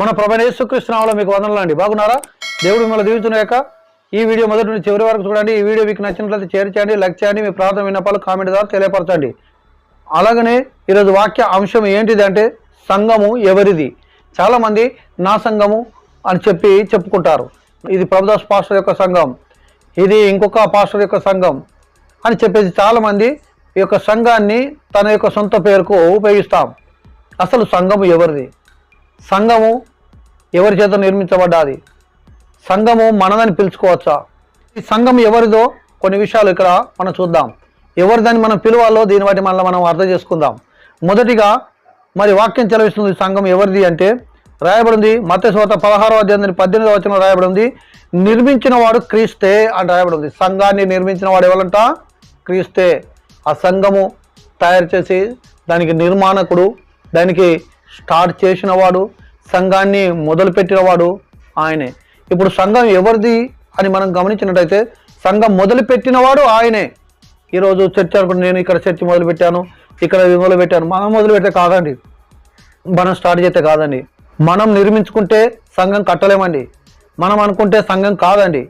మన ప్రభువైన యేసుక్రీస్తు నామములో మీకు వందనాలండి. బాగున్నారా? దేవుడు మిమ్మల్ని దీవించుగాక. ఈ వీడియో మొదటి నుంచి చివరి వరకు చూడండి. ఈ వీడియో మీకు నచ్చినట్లయితే షేర్ చేయండి, లైక్ చేయండి, మీ ప్రార్థన విన్నపాలు కామెంట్ ద్వారా తెలియపరచండి. అలాగనే ఈరోజు వాక్య అంశం ఏంటిది అంటే సంఘము ఎవరిది? చాలామంది నా సంఘము అని చెప్పుకుంటారు. ఇది ప్రభుదాస్ పాస్టర్ యొక్క సంఘం, ఇది ఇంకొక పాస్టర్ యొక్క సంఘం అని చెప్పేసి చాలామంది ఈ యొక్క సంఘాన్ని తన యొక్క సొంత పేరుకు ఉపయోగిస్తాం. అసలు సంఘము ఎవరిది? సంఘము ఎవరి చేత నిర్మించబడ్డాది? సంఘము మనదని పిలుచుకోవచ్చా? ఈ సంఘం ఎవరిదో కొన్ని విషయాలు ఇక్కడ మనం చూద్దాం. ఎవరిదని మనం పిలవాలో దీన్ని బట్టి మనం అర్థం చేసుకుందాం. మొదటిగా మరి వాక్యం చెలవిస్తుంది సంఘం ఎవరిది అంటే రాయబడింది మత్తయి సువార్త 16వ అధ్యాయం 18వ వచనంలో రాయబడింది, నిర్మించిన వాడు క్రీస్తే అని రాయబడింది. సంఘాన్ని నిర్మించిన వాడు ఎవరంట? క్రీస్తే. ఆ సంఘము తయారు చేసి దానికి నిర్మాణకుడు, దానికి స్టార్ట్ చేసినవాడు, సంఘాన్ని మొదలుపెట్టినవాడు ఆయనే. ఇప్పుడు సంఘం ఎవరిది అని మనం గమనించినట్టయితే సంఘం మొదలుపెట్టినవాడు ఆయనే. ఈరోజు చర్చ అనుకుంటే నేను ఇక్కడ చర్చ మొదలుపెట్టాను, ఇక్కడ మొదలుపెట్టాను. మనం మొదలుపెడితే కాదండి, మనం స్టార్ట్ చేస్తే కాదండి. మనం నిర్మించుకుంటే సంఘం కట్టలేమండి. మనం అనుకుంటే సంఘం కాదండి.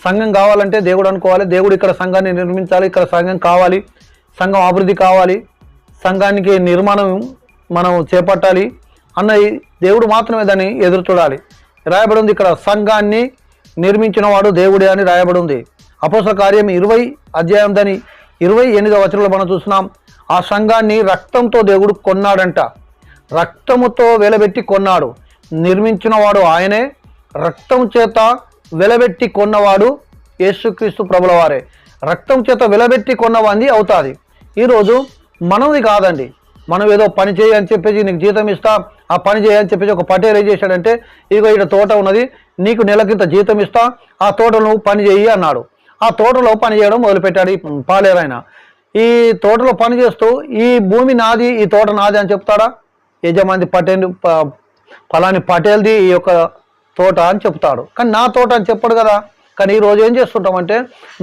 సంఘం కావాలంటే దేవుడు అనుకోవాలి, దేవుడు ఇక్కడ సంఘాన్ని నిర్మించాలి, ఇక్కడ సంఘం కావాలి, సంఘం అభివృద్ధి కావాలి, సంఘానికి నిర్మాణం మనం చేపట్టాలి అన్నది దేవుడు మాత్రమే దాన్ని ఎదురు చూడాలి. రాయబడి ఉంది ఇక్కడ సంఘాన్ని నిర్మించిన వాడు దేవుడే అని రాయబడి ఉంది. అపోస్తల కార్యం 20వ అధ్యాయం దాని 28వ వచనంలో మనం చూస్తున్నాం. ఆ సంఘాన్ని రక్తంతో దేవుడు కొన్నాడంట. రక్తముతో వెలబెట్టి కొన్నాడు. నిర్మించిన వాడు ఆయనే, రక్తం చేత వెలబెట్టి కొన్నవాడు యేసుక్రీస్తు ప్రభుల వారే. రక్తం చేత వెలబెట్టి కొన్నవాంది అవుతుంది. ఈరోజు మనది కాదండి. మనం ఏదో పని చేయని చెప్పేసి నీకు జీతం ఇస్తా, ఆ పని చేయని చెప్పేసి ఒక పటేలు ఏం చేశాడంటే, ఇదిగో ఇక్కడ తోట ఉన్నది, నీకు నెలకింత జీతం ఇస్తా, ఆ తోటలో నువ్వు పని చేయి అన్నాడు. ఆ తోటలో పని చేయడం మొదలుపెట్టాడు ఈ పాలేరైన. ఈ తోటలో పని చేస్తూ ఈ భూమి నాది, ఈ తోట నాది అని చెప్తాడా? యజమాని ఫలాని పటేల్ది ఈ యొక్క తోట అని చెప్తాడు, కానీ నా తోట అని చెప్పడు కదా. కానీ ఈరోజు ఏం చేస్తుంటామంటే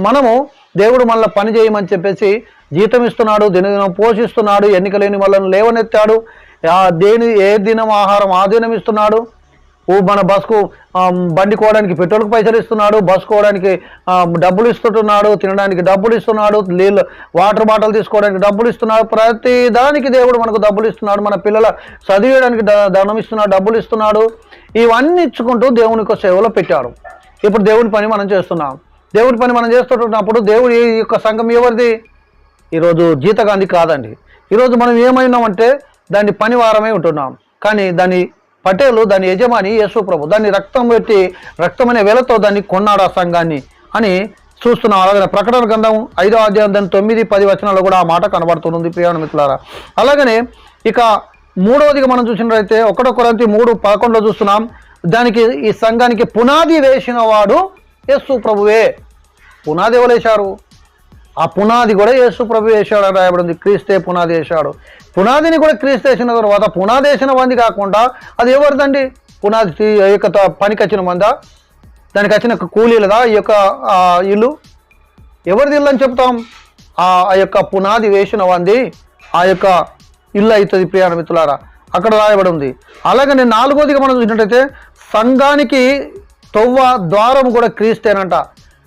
మనము దేవుడు మనల్ని పని చేయమని చెప్పేసి జీతం ఇస్తున్నాడు, దినదినం పోషిస్తున్నాడు, ఎన్నికలేని వాళ్ళని లేవనెత్తాడు, ఏ దినం ఆహారం ఆ దినం ఇస్తున్నాడు, మన బస్కు బండి కోవడానికి పెట్రోల్కి పైసలు ఇస్తున్నాడు, బస్ కోవడానికి డబ్బులు ఇస్తున్నాడు, తినడానికి డబ్బులు ఇస్తున్నాడు, నీళ్ళు వాటర్ బాటిల్ తీసుకోవడానికి డబ్బులు ఇస్తున్నాడు, ప్రతి దానికి దేవుడు మనకు డబ్బులు ఇస్తున్నాడు, మన పిల్లల చదివేయడానికి ధనం ఇస్తున్నాడు, డబ్బులు ఇస్తున్నాడు. ఇవన్నీ ఇచ్చుకుంటూ దేవుని యొక్క సేవలో పెట్టాడు. ఇప్పుడు దేవుని పని మనం చేస్తున్నాం. దేవుడి పని మనం చేస్తున్నప్పుడు దేవుడి యొక్క సంఘం ఎవరిది? ఈరోజు జీతగాంధీ కాదండి. ఈరోజు మనం ఏమైనామంటే దాన్ని పని వారమే ఉంటున్నాం, కానీ దాని పటేలు, దాని యజమాని యేసు ప్రభు. దాన్ని రక్తం పెట్టి రక్తమనే వేలతో దాన్ని కొన్నాడు ఆ సంఘాన్ని అని చూస్తున్నాం. అలాగే ప్రకటన గ్రంథం 5వ అధ్యాయం దాని 9-10 వచనాల్లో కూడా ఆ మాట కనబడుతుంది ప్రియాణ మిత్రులారా. అలాగనే ఇక మూడవదిగా మనం చూసినట్లయితే 1 కొరింథీ 3:11లో చూస్తున్నాం. దానికి ఈ సంఘానికి పునాది వేసిన వాడు యేసు ప్రభువే. పునాది ఎవరు వేశారు? ఆ పునాది కూడా యేసు ప్రభు వేశాడు అని రాయబడింది. క్రీస్తే పునాది వేశాడు. పునాదిని కూడా క్రీస్తు వేసిన తర్వాత పునాది వేసిన మంది కాకుండా అది ఎవరిదండి? పునాది యొక్క పనికి వచ్చిన మందా? దానికి వచ్చిన కూలీలదా ఈ యొక్క ఇల్లు? ఎవరిది ఇల్లు అని చెప్తాం? ఆ యొక్క పునాది వేసిన వంది ఆ యొక్క ఇల్లు అవుతుంది ప్రియాణ మిత్రులారా, అక్కడ రాయబడి ఉంది. అలాగనే 4వదిగా మనం చూసినట్టయితే సంఘానికి తొవ్వ ద్వారం కూడా క్రీస్తేనంట.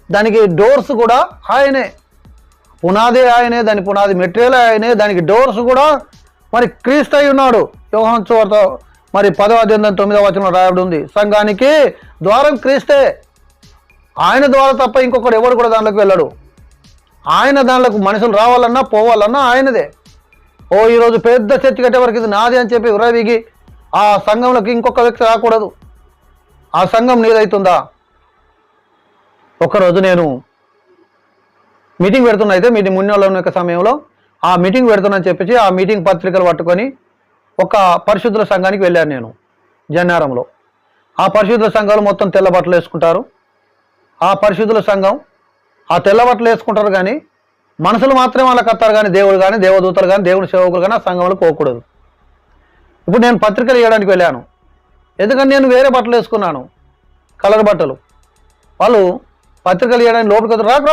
దానికి డోర్స్ కూడా ఆయనే. పునాదే ఆయనే, దాని పునాది మెటీరియల్ ఆయనే, దానికి డోర్స్ కూడా మరి క్రీస్తు అయి ఉన్నాడు. యోహాను సువార్త మరి 10వ అధ్యాయం 9వ వచనంలో రాయబడి ఉంది. సంఘానికి ద్వారం క్రీస్తే. ఆయన ద్వారా తప్ప ఇంకొకడు ఎవరు కూడా దాంట్లోకి వెళ్ళడు. ఆయన దాంట్లోకి మనుషులు రావాలన్నా పోవాలన్నా ఆయనదే. ఈరోజు పెద్ద చర్చ కట్టే వరకు ఇది నాది అని చెప్పి విరవిగి ఆ సంఘంలోకి ఇంకొక వ్యక్తి రాకూడదు. ఆ సంఘం నీదవుతుందా? ఒకరోజు నేను మీటింగ్ పెడుతున్నా, అయితే మీటింగ్ మున్నెలో ఉన్న సమయంలో ఆ మీటింగ్ పెడుతున్నాను చెప్పేసి ఆ మీటింగ్ పత్రికలు పట్టుకొని ఒక పరిశుద్ధుల సంఘానికి వెళ్ళాను నేను జన్నారంలో. ఆ పరిశుద్ధుల సంఘాలు మొత్తం తెల్ల బట్టలు వేసుకుంటారు. ఆ పరిశుద్ధుల సంఘం ఆ తెల్ల బట్టలు వేసుకుంటారు, కానీ మనుషులు మాత్రమే వాళ్ళకి వస్తారు, కానీ దేవుడు కానీ దేవదూతలు కానీ దేవుని సేవకులు కానీ ఆ సంఘంలో పోకూడదు. ఇప్పుడు నేను పత్రికలు ఇవ్వడానికి వెళ్ళాను, ఎందుకంటే నేను వేరే బట్టలు వేసుకున్నాను, కలర్ బట్టలు. వాళ్ళు పత్రికలు ఇవ్వడానికి లోపలికి రాకు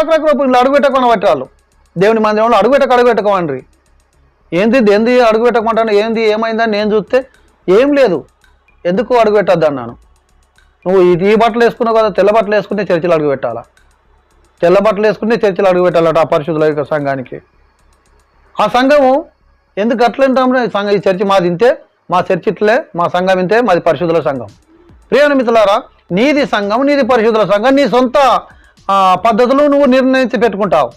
ఇలా అడుగుపెట్టకుండా బట్టి వాళ్ళు దేవుని మందిరంలో అడుగుపెట్టకోమండ్రి. ఏంది అడుగుపెట్టకమంటాను, ఏమైందని నేను చూస్తే ఏం లేదు. ఎందుకు అడుగు పెట్టద్దు అన్నాను. నువ్వు ఈ బట్టలు వేసుకున్నావు కదా, తెల్ల బట్టలు వేసుకుంటే చర్చిలో అడుగు పెట్టాలా, తెల్ల బట్టలు వేసుకుంటే చర్చిలో అడుగు పెట్టాలట ఆ పరిశుద్ధుల యొక్క సంఘానికి. ఆ సంఘము ఎందుకు అట్లంటాము, సంఘం ఈ చర్చి మాది ఇంతే, మా చర్చి ఇట్లే, మా సంఘం ఇంతే, మాది పరిశుద్ధుల సంఘం. ప్రియమైన మిత్రులారా, నీది సంఘం, నీది పరిశుద్ధుల సంఘం, నీ సొంత పద్ధతులు నువ్వు నిర్ణయించి పెట్టుకుంటావు.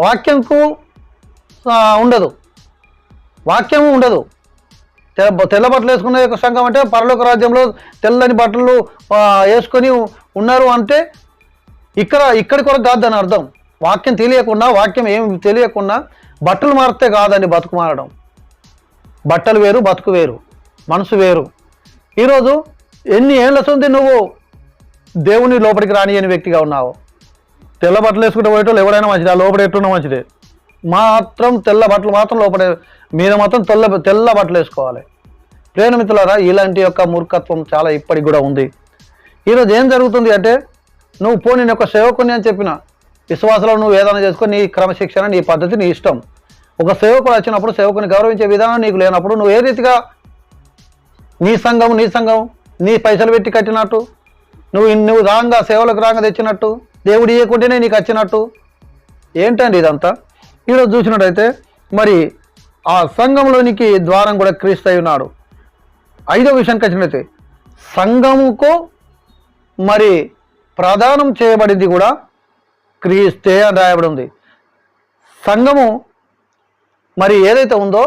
వాక్యంకు ఉండదు, వాక్యము ఉండదు. తెల్ల బట్టలు వేసుకునే యొక్క సంఘం అంటే పరలోక రాజ్యంలో తెల్లని బట్టలు వేసుకొని ఉన్నారు అంటే ఇక్కడి కొరకు కాదని అర్థం. వాక్యం తెలియకుండా, వాక్యం ఏం తెలియకుండా బట్టలు మారితే కాదండి బతుకు మారడం. బట్టలు వేరు, బతుకు వేరు, మనసు వేరు. ఈరోజు ఎన్ని ఏళ్ళ సొంది నువ్వు దేవుని లోపలికి రానియని వ్యక్తిగా ఉన్నావు. తెల్ల బట్టలు వేసుకుంటే పోయేటోళ్ళు ఎవరైనా మంచిది, ఆ లోపల ఎట్టున్నా మంచిదే. మాత్రం తెల్ల బట్టలు మాత్రం లోపల మీద మాత్రం తెల్ల బట్టలు వేసుకోవాలి. ప్రేమ మిత్రులారా, ఇలాంటి యొక్క మూర్ఖత్వం చాలా ఇప్పటికి కూడా ఉంది. ఈరోజు ఏం జరుగుతుంది అంటే, నువ్వు నేను ఒక సేవకుని అని చెప్పిన విశ్వాసంలో నువ్వు ఏదైనా చేసుకొని నీ క్రమశిక్షణ, నీ పద్ధతి, నీ ఇష్టం. ఒక సేవకుడు వచ్చినప్పుడు సేవకుని గౌరవించే విధానం నీకు లేనప్పుడు నువ్వు ఏ రీతిగా నీ సంఘం నీ పైసలు పెట్టి కట్టినట్టు, నువ్వు రాంగా సేవలకు రాంగా తెచ్చినట్టు, దేవుడు ఇవ్వకుంటేనే నీకు వచ్చినట్టు ఏంటండి ఇదంతా? ఈరోజు చూసినట్టయితే మరి ఆ సంఘంలోనికి ద్వారం కూడా క్రీస్తు అయి ఉన్నాడు. 5వ విషయానికి వచ్చినట్లయితే సంఘముకు మరి ప్రదానం చేయబడింది కూడా క్రీస్తే అని రాయబడి ఉంది. సంఘము మరి ఏదైతే ఉందో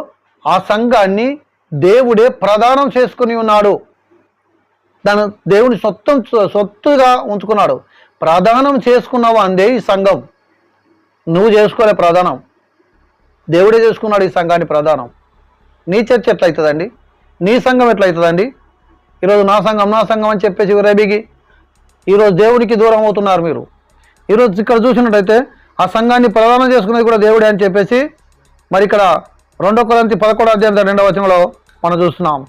ఆ సంఘాన్ని దేవుడే ప్రదానం చేసుకుని ఉన్నాడు. దాని దేవుని సొత్తుగా ఉంచుకున్నాడు. ప్రదానం చేసుకున్నావు అందే ఈ సంఘం. నువ్వు చేసుకోలే ప్రధానం, దేవుడే చేసుకున్నాడు ఈ సంఘాన్ని ప్రధానం. నీ చర్చ ఎట్లయితుందండి? నీ సంఘం ఎట్లయితుందండి? ఈరోజు నా సంఘం అని చెప్పేసి విరబిగి ఈరోజు దేవుడికి దూరం అవుతున్నారు మీరు. ఈరోజు ఇక్కడ చూసినట్టయితే ఆ సంఘాన్ని ప్రదానం చేసుకునేది కూడా దేవుడే అని చెప్పేసి మరి ఇక్కడ 2 కొరింథీ 11వ అధ్యాయం 2వ వచనంలో మనం చూస్తున్నాం.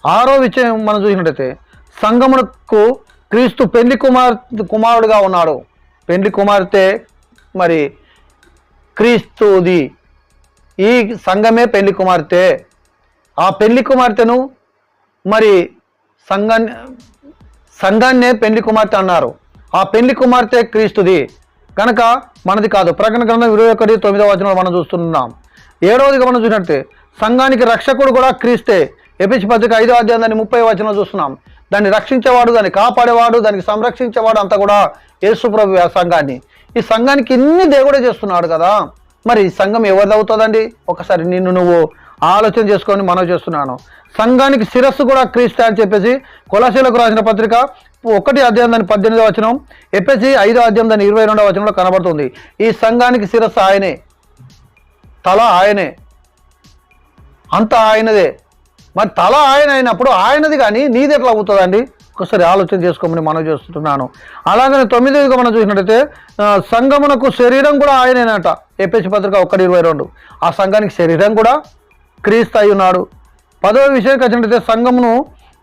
6వ విషయం మనం చూసినట్టయితే సంఘమునకు క్రీస్తు పెళ్లి కుమారుడుగా ఉన్నాడు. పెళ్లి కుమార్తె మరి క్రీస్తుది. ఈ సంఘమే పెళ్లి కుమార్తె. ఆ పెళ్లి కుమార్తెను మరి సంఘాన్నే పెళ్లి కుమార్తె అన్నారు. ఆ పెళ్లి కుమార్తె క్రీస్తుది కనుక మనది కాదు. ప్రకటన గ్రంథం 21:9వ వచనంలో మనం చూస్తున్నాం. 7వదిగా మనం చూసినట్టే సంఘానికి రక్షకుడు కూడా క్రీస్తే. ఎఫెసీ పత్రిక 5వ అధ్యాయం 30వ వచనంలో చూస్తున్నాం. దాన్ని రక్షించేవాడు, దాన్ని కాపాడేవాడు, దానికి సంరక్షించేవాడు అంతా కూడా యేసు ప్రభు. ఆ సంఘాన్ని, ఈ సంఘానికి ఇన్ని దేవుడే చేస్తున్నాడు కదా, మరి ఈ సంఘం ఎవరిది అవుతుందండి? ఒకసారి నువ్వు ఆలోచన చేసుకొని మనం చేస్తున్నాను. సంఘానికి శిరస్సు కూడా క్రీస్తే అని చెప్పేసి కొలసీలకు రాసిన పత్రిక 1వ అధ్యాయం 18వ వచనం, ఎఫెసీ 5వ అధ్యాయం 22వ వచనంలో కనబడుతుంది. ఈ సంఘానికి శిరస్సు ఆయనే, తల ఆయనే, అంత ఆయనదే. మరి తల ఆయన అయినప్పుడు ఆయనది కానీ నీది ఎట్లా అవుతుందండి? ఒకసారి ఆలోచన చేసుకోమని మనం చేస్తున్నాను. అలాగనే 9వ మనం చూసినట్టయితే సంఘమునకు శరీరం కూడా ఆయనేనట. ఎఫెసీ పత్రిక 1:22. ఆ సంఘానికి శరీరం కూడా క్రీస్తు అయి ఉన్నాడు. 10వ విషయానికి వచ్చినట్టయితే సంఘమును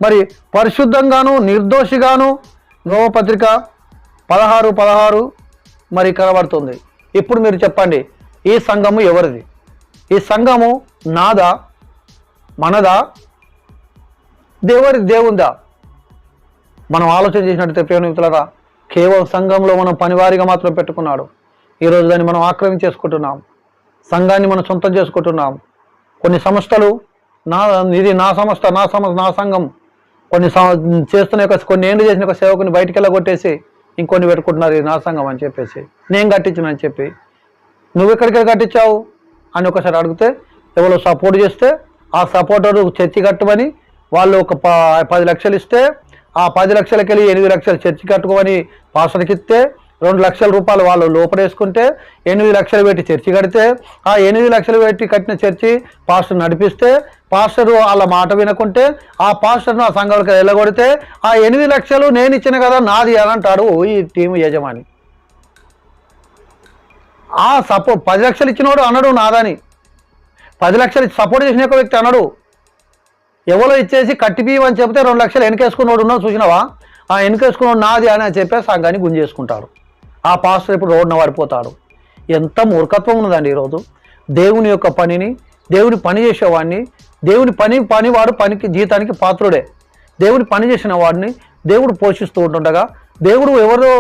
మరి పరిశుద్ధంగాను నిర్దోషిగాను రోమపత్రిక 16:16 మరి కనబడుతుంది. ఇప్పుడు మీరు చెప్పండి, ఈ సంఘము ఎవరిది? ఈ సంఘము నాదా, మనదా, దేవుందా? మనం ఆలోచన చేసినట్టయితే ప్రియమిత్రులారా, కేవలం సంఘంలో మనం పనివారిగా మాత్రం పెట్టుకున్నాడు. ఈరోజు దాన్ని మనం ఆక్రమించేసుకుంటున్నాం. సంఘాన్ని మనం సొంతం చేసుకుంటున్నాం. కొన్ని సంస్థలు ఇది నా సంస్థ, నా సంఘం, కొన్ని చేస్తున్న కొన్ని ఏళ్ళు చేసిన ఒక సేవకుని బయటికి వెళ్ళగొట్టేసి ఇంకొన్ని పెట్టుకుంటున్నారు ఇది నా సంఘం అని చెప్పేసి, నేను కట్టించానని చెప్పి. నువ్వు ఎక్కడికి కట్టించావు అని ఒకసారి అడిగితే ఎవరో సపోర్ట్ చేస్తే ఆ సపోర్టరు చర్చి కట్టమని వాళ్ళు ఒక 10 లక్షలు ఇస్తే ఆ 10 లక్షలకి వెళ్ళి 8 లక్షలు చర్చి కట్టుకోమని పాస్టర్కి ఇస్తే 2 లక్షల రూపాయలు వాళ్ళు లోపడేసుకుంటే 8 లక్షలు పెట్టి చర్చి కడితే ఆ 8 లక్షలు పెట్టి కట్టిన చర్చి పాస్టర్ నడిపిస్తే పాస్టరు వాళ్ళ మాట వినకుంటే ఆ పాస్టర్ను ఆ సంఘాలకు వెళ్ళగొడితే ఆ 8 లక్షలు నేను ఇచ్చిన కదా నాది అని అంటాడు ఈ టీం యజమాని. ఆ 10 లక్షలు ఇచ్చినోడు అన్నాడు నాదని, 10 లక్షలు సపోర్ట్ చేసిన ఒక వ్యక్తి అన్నాడు. ఎవరో ఇచ్చేసి కట్టిపీయమని చెప్తే 2 లక్షలు వెనకేసుకున్నాడు ఉన్నావు చూసినావా, ఆ వెనకేసుకున్నాడు నాది అని చెప్పి సంఘాన్ని గుంజేసుకుంటాడు. ఆ పాస్టర్ ఇప్పుడు రోడ్డున పడిపోతాడు. ఎంత మూర్ఖత్వం ఉన్నదండి ఈరోజు. దేవుని యొక్క పనిని, దేవుని పని చేసేవాడిని, దేవుని పనివాడు పనికి జీతానికి పాత్రుడే. దేవుడు పనిచేసిన వాడిని దేవుడు పోషిస్తూ ఉంటుండగా, దేవుడు ఎవరో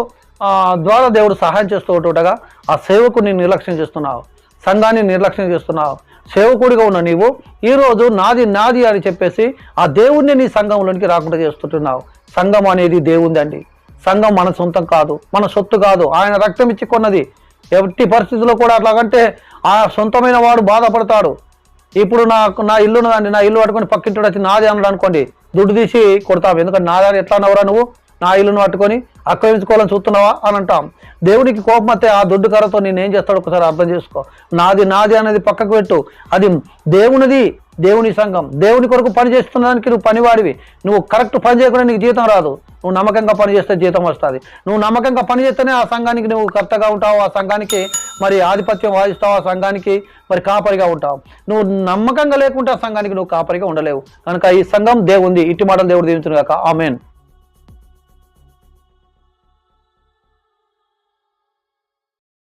ద్వారా దేవుడు సహాయం చేస్తూ ఉంటుండగా ఆ సేవకుని నిర్లక్ష్యం చేస్తున్నావు, సంఘాన్ని నిర్లక్ష్యం చేస్తున్నావు. సేవకుడిగా ఉన్న నీవు ఈరోజు నాది నాది అని చెప్పేసి ఆ దేవుణ్ణి నీ సంఘంలోనికి రాకుండా చేస్తుంటున్నావు. సంఘం అనేది దేవుంది అండి. సంఘం మన సొంతం కాదు, మన సొత్తు కాదు. ఆయన రక్తం ఇచ్చి కొన్నది. ఎట్టి పరిస్థితుల్లో కూడా అట్లాగంటే ఆ సొంతమైన వాడు బాధపడతాడు. ఇప్పుడు నా ఇల్లు ఉన్నదండి, నా ఇల్లు పట్టుకొని పక్కింటి వచ్చి నాది అన్నాడు అనుకోండి, దుడ్డు తీసి కొడతాం. ఎందుకంటే నాది ఎట్లా అన్నవరా నువ్వు, నా ఇల్లును పట్టుకొని ఆక్రమించుకోవాలని చూస్తున్నావా అని అంటాం. దేవునికి కోపం వస్తే ఆ దుడ్డు కర్రతో నేను ఏం చేస్తాడు ఒకసారి అర్థం చేసుకో. నాది నాది అనేది పక్కకు పెట్టు. అది దేవునిది, దేవుని సంఘం. దేవుని కొరకు పని చేస్తున్నదానికి నువ్వు పనివాడివి. నువ్వు కరెక్ట్ పని చేయకుండా నీకు జీతం రాదు. నువ్వు నమ్మకంగా పని చేస్తే జీతం వస్తుంది. నువ్వు నమ్మకంగా పని చేస్తేనే ఆ సంఘానికి నువ్వు కర్తగా ఉంటావు, ఆ సంఘానికి మరి ఆధిపత్యం వాదిస్తావు, ఆ సంఘానికి మరి కాపరిగా ఉంటావు. నువ్వు నమ్మకంగా లేకుంటే ఆ సంఘానికి నువ్వు కాపరిగా ఉండలేవు. కనుక ఈ సంఘం దేవుంది. ఇట్టి మాటలు దేవుడు దీవించును గాక. ఆమేన్.